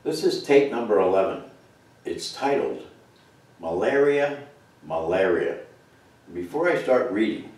This is tape number 11. It's titled, Malaria, Malaria. Before I start reading,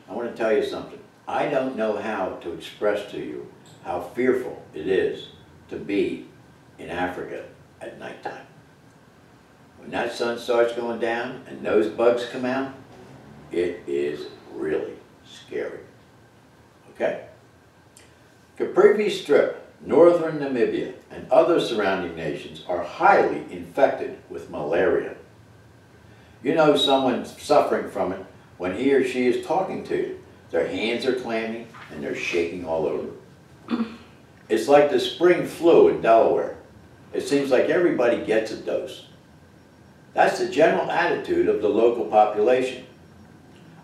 I want to tell you something. I don't know how to express to you how fearful it is to be in Africa at nighttime. When that sun starts going down and those bugs come out, it is really scary. Okay? Caprivi Strip, northern Namibia, and other surrounding nations are highly infected with malaria. You know someone's suffering from it when he or she is talking to you. Their hands are clammy and they're shaking all over. It's like the spring flu in Delaware. It seems like everybody gets a dose. That's the general attitude of the local population.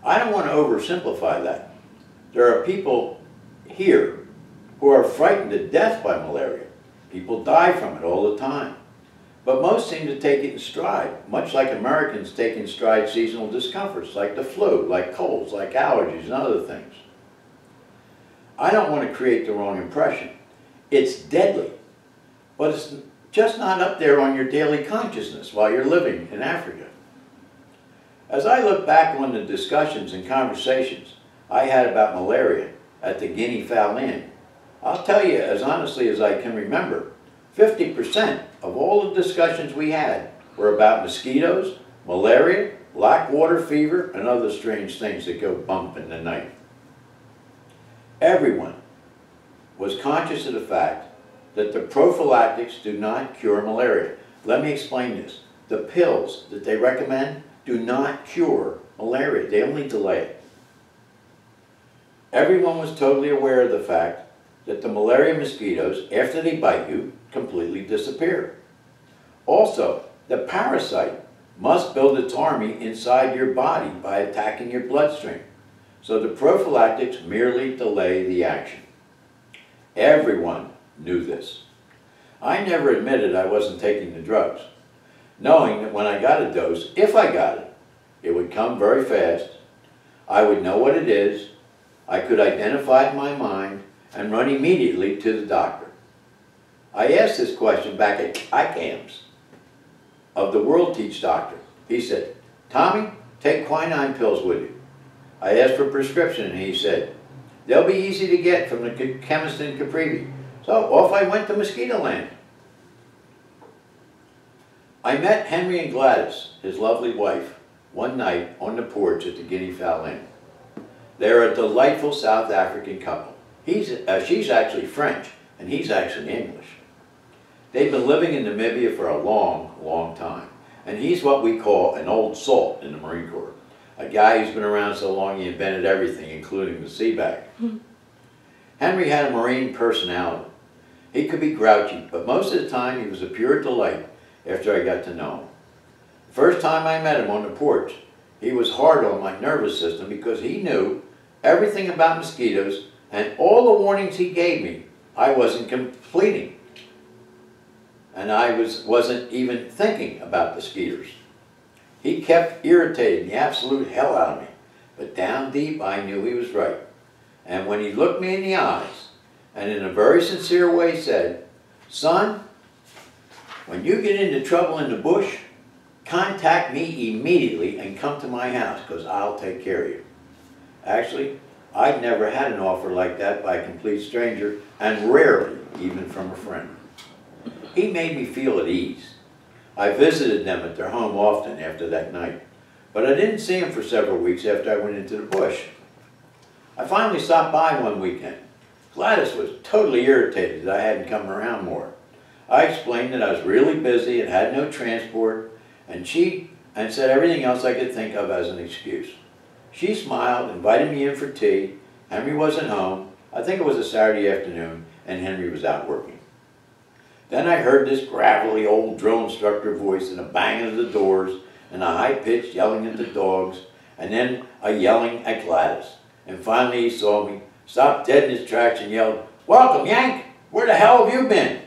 I don't want to oversimplify that. There are people here who are frightened to death by malaria. People die from it all the time. But most seem to take it in stride, much like Americans take in stride seasonal discomforts, like the flu, like colds, like allergies, and other things. I don't want to create the wrong impression. It's deadly, but it's just not up there on your daily consciousness while you're living in Africa. As I look back on the discussions and conversations I had about malaria at the Guinea Fowl Inn, I'll tell you as honestly as I can remember, 50% of all the discussions we had were about mosquitoes, malaria, black water fever, and other strange things that go bump in the night. Everyone was conscious of the fact that the prophylactics do not cure malaria. Let me explain this. The pills that they recommend do not cure malaria. They only delay it. Everyone was totally aware of the fact that the malaria mosquitoes, after they bite you, completely disappear. Also, the parasite must build its army inside your body by attacking your bloodstream. So the prophylactics merely delay the action. Everyone knew this. I never admitted I wasn't taking the drugs, knowing that when I got a dose, if I got it, it would come very fast. I would know what it is. I could identify it in my mind and run immediately to the doctor. I asked this question back at ICAMS of the World Teach doctor. He said, Tommy, take quinine pills with you. I asked for a prescription and he said, they'll be easy to get from the chemist in Caprivi. So off I went to Mosquito Land. I met Henry and Gladys, his lovely wife, one night on the porch at the Guinea Fowl Inn. They're a delightful South African couple. She's actually French, and he's actually English. They've been living in Namibia for a long, long time, and he's what we call an old salt in the Marine Corps, a guy who's been around so long he invented everything, including the sea bag. Henry had a Marine personality. He could be grouchy, but most of the time he was a pure delight after I got to know him. The first time I met him on the porch, he was hard on my nervous system because he knew everything about mosquitoes, and all the warnings he gave me, I wasn't completing. And I wasn't even thinking about the skeeters. He kept irritating the absolute hell out of me, but down deep I knew he was right. And when he looked me in the eyes, and in a very sincere way said, son, when you get into trouble in the bush, contact me immediately and come to my house because I'll take care of you. Actually, I'd never had an offer like that by a complete stranger, and rarely even from a friend. He made me feel at ease. I visited them at their home often after that night, but I didn't see him for several weeks after I went into the bush. I finally stopped by one weekend. Gladys was totally irritated that I hadn't come around more. I explained that I was really busy and had no transport, and said everything else I could think of as an excuse. She smiled, invited me in for tea. Henry wasn't home. I think it was a Saturday afternoon, and Henry was out working. Then I heard this gravelly old drill instructor voice and a bang of the doors, and a high-pitched yelling at the dogs, and then a yelling at Gladys. And finally he saw me, stopped dead in his tracks and yelled, "Welcome, Yank! Where the hell have you been?"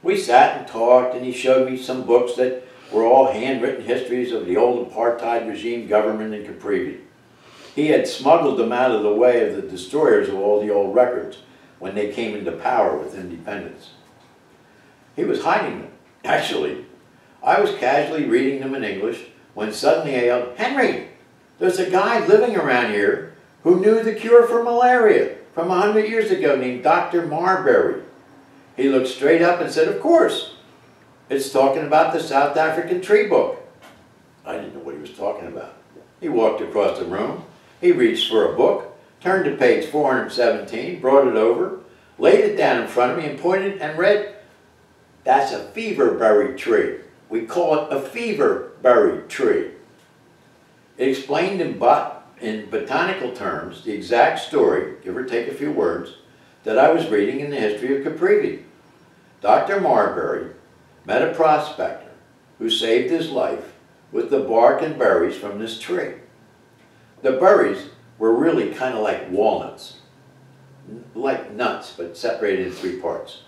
We sat and talked, and he showed me some books that were all handwritten histories of the old apartheid regime government in Caprivi. He had smuggled them out of the way of the destroyers of all the old records when they came into power with independence. He was hiding them. Actually, I was casually reading them in English when suddenly I yelled, "Henry, there's a guy living around here who knew the cure for malaria from 100 years ago named Dr. Marbury." He looked straight up and said, "Of course. It's talking about the South African tree book." I didn't know what he was talking about. He walked across the room. He reached for a book, turned to page 417, brought it over, laid it down in front of me and pointed and read, "That's a feverberry tree. We call it a feverberry tree." It explained in botanical terms the exact story, give or take a few words, that I was reading in the history of Caprivi. Dr. Marbury met a prospector who saved his life with the bark and berries from this tree. The berries were really kind of like walnuts, like nuts, but separated in three parts.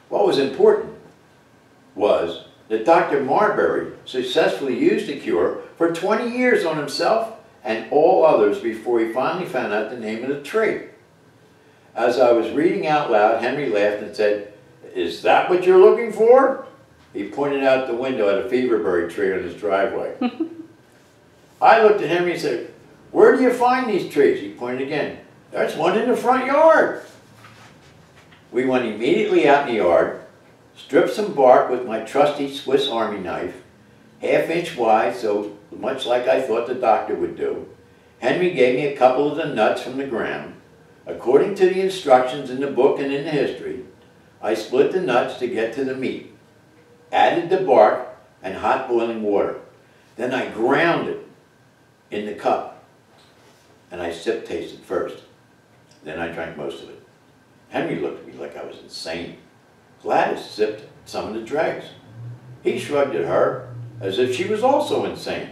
What was important was that Dr. Marbury successfully used the cure for 20 years on himself and all others before he finally found out the name of the tree. As I was reading out loud, Henry laughed and said, "Is that what you're looking for?" He pointed out the window at a feverberry tree on his driveway. I looked at Henry and said, "Where do you find these trees?" He pointed again. "There's one in the front yard." We went immediately out in the yard, stripped some bark with my trusty Swiss Army knife, 1/2 inch wide, so much like I thought the doctor would do. Henry gave me a couple of the nuts from the ground. According to the instructions in the book and in the history, I split the nuts to get to the meat, added the bark and hot boiling water. Then I ground it in the cup, and I sip tasted first. Then I drank most of it. Henry looked at me like I was insane. Gladys sipped some of the dregs. He shrugged at her as if she was also insane.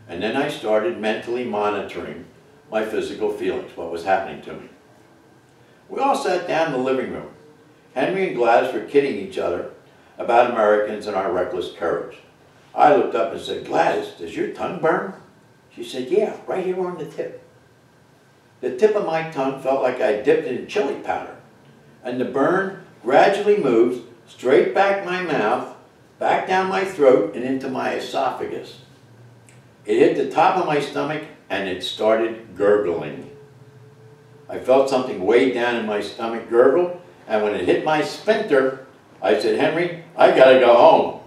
And then I started mentally monitoring my physical feelings, what was happening to me. We all sat down in the living room. Henry and Gladys were kidding each other about Americans and our reckless courage. I looked up and said, "Gladys, does your tongue burn?" She said, "Yeah, right here on the tip." The tip of my tongue felt like I dipped it in chili powder, and the burn gradually moved straight back my mouth, back down my throat, and into my esophagus. It hit the top of my stomach, and it started gurgling. I felt something way down in my stomach gurgle, and when it hit my sphincter, I said, "Henry, I gotta go home."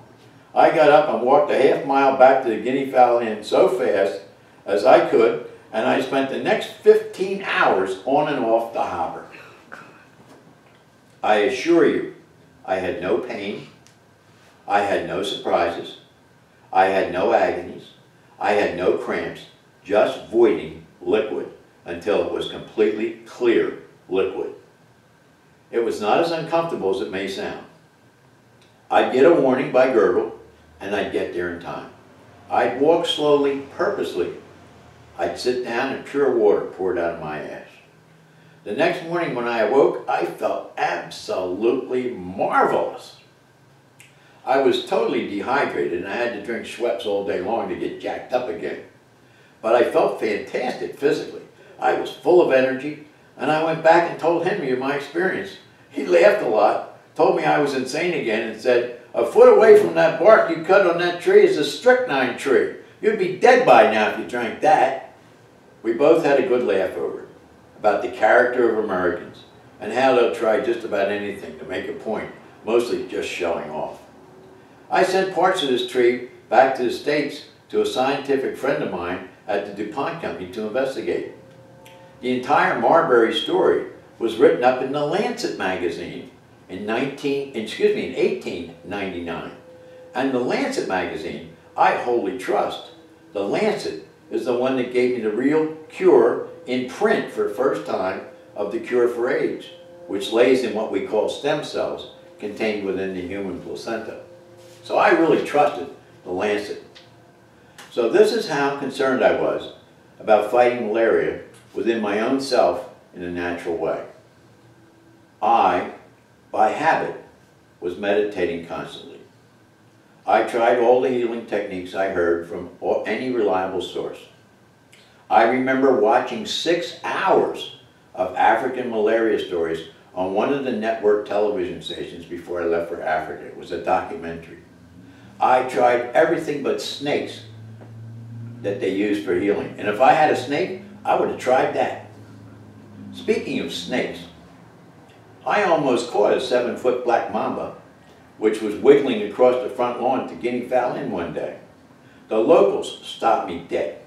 I got up and walked a 1/2 mile back to the Guinea Fowl Inn so fast as I could, and I spent the next 15 hours on and off the hopper. I assure you, I had no pain, I had no surprises, I had no agonies, I had no cramps, just voiding liquid until it was completely clear liquid. It was not as uncomfortable as it may sound. I'd get a warning by gurgle, and I'd get there in time. I'd walk slowly, purposely. I'd sit down and pure water poured out of my ass. The next morning when I awoke, I felt absolutely marvelous. I was totally dehydrated and I had to drink Schweppes all day long to get jacked up again. But I felt fantastic physically. I was full of energy, and I went back and told Henry of my experience. He laughed a lot, told me I was insane again, and said, "A foot away from that bark you cut on that tree is a strychnine tree. You'd be dead by now if you drank that." We both had a good laugh over it, about the character of Americans, and how they'll try just about anything to make a point, mostly just showing off. I sent parts of this tree back to the States to a scientific friend of mine at the DuPont company to investigate. The entire Marbury story was written up in the Lancet magazine in 1899. And the Lancet magazine, I wholly trust. The Lancet is the one that gave me the real cure in print for the first time of the cure for AIDS, which lays in what we call stem cells contained within the human placenta. So I really trusted the Lancet. So this is how concerned I was about fighting malaria within my own self in a natural way. I, by habit, was meditating constantly. I tried all the healing techniques I heard from any reliable source. I remember watching 6 hours of African malaria stories on one of the network television stations before I left for Africa. It was a documentary. I tried everything but snakes that they use for healing. And if I had a snake, I would have tried that. Speaking of snakes, I almost caught a 7-foot black mamba, which was wiggling across the front lawn to guinea fowl in one day. The locals stopped me dead.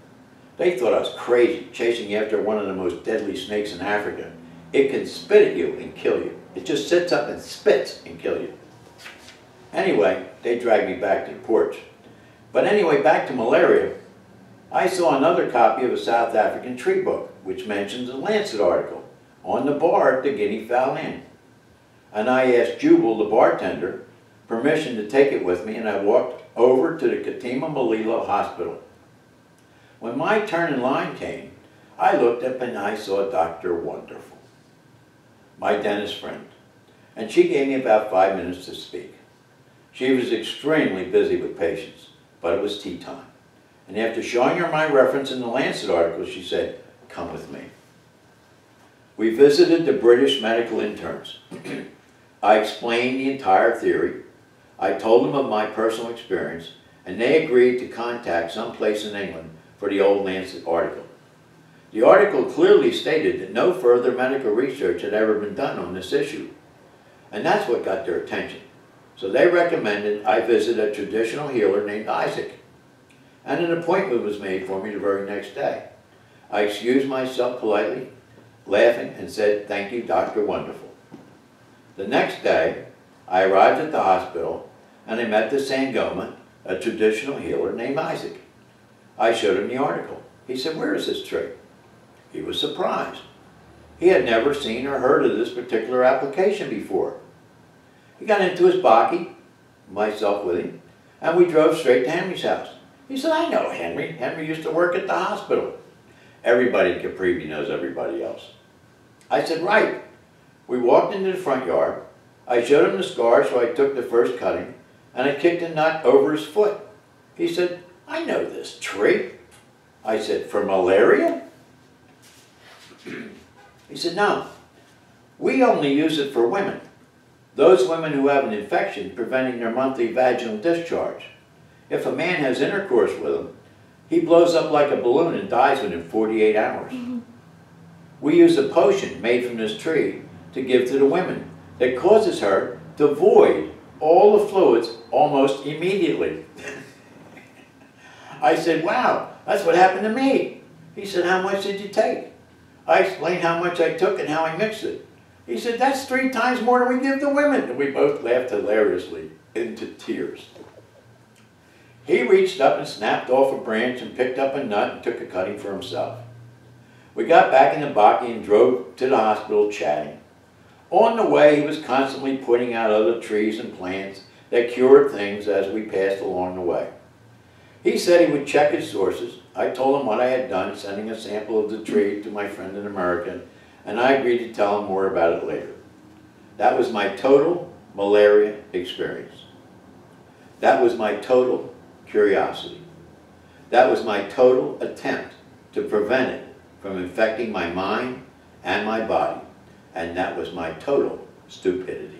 They thought I was crazy, chasing after one of the most deadly snakes in Africa. It can spit at you and kill you. It just sits up and spits and kills you. Anyway, they dragged me back to the porch. But anyway, back to malaria. I saw another copy of a South African tree book, which mentions a Lancet article on the bar at the Guinea Fowl Inn. And I asked Jubal, the bartender, permission to take it with me, and I walked over to the Katima Malilo Hospital. When my turn in line came, I looked up and I saw Dr. Wonderful, my dentist friend, and she gave me about 5 minutes to speak. She was extremely busy with patients, but it was tea time. And after showing her my reference in the Lancet article, she said, "Come with me." We visited the British medical interns. I explained the entire theory. I told them of my personal experience, and they agreed to contact some place in England for the old Lancet article. The article clearly stated that no further medical research had ever been done on this issue, and that's what got their attention. So they recommended I visit a traditional healer named Isaac, and an appointment was made for me the very next day. I excused myself politely, laughing, and said, "Thank you, Dr. Wonderful." The next day, I arrived at the hospital, and I met the Sangoma, a traditional healer named Isaac. I showed him the article. He said, "Where is this tree?" He was surprised. He had never seen or heard of this particular application before. He got into his bakkie, myself with him, and we drove straight to Henry's house. He said, "I know Henry. Henry used to work at the hospital." Everybody in Caprivi knows everybody else. I said, "Right." We walked into the front yard. I showed him the scar, so I took the first cutting, and I kicked a nut over his foot. He said, "I know this tree." I said, "For malaria?" He said, "No, we only use it for women. Those women who have an infection preventing their monthly vaginal discharge. If a man has intercourse with them, he blows up like a balloon and dies within 48 hours. We use a potion made from this tree to give to the women that causes her to void all the fluids almost immediately." I said, "Wow, that's what happened to me." He said, "How much did you take?" I explained how much I took and how I mixed it. He said, "That's 3 times more than we give the women." And we both laughed hilariously into tears. He reached up and snapped off a branch and picked up a nut and took a cutting for himself. We got back in the bakkie and drove to the hospital chatting. On the way, he was constantly pointing out other trees and plants that cured things as we passed along the way. He said he would check his sources. I told him what I had done, sending a sample of the tree to my friend in America, and I agreed to tell him more about it later. That was my total malaria experience. That was my total curiosity. That was my total attempt to prevent it from infecting my mind and my body. And that was my total stupidity.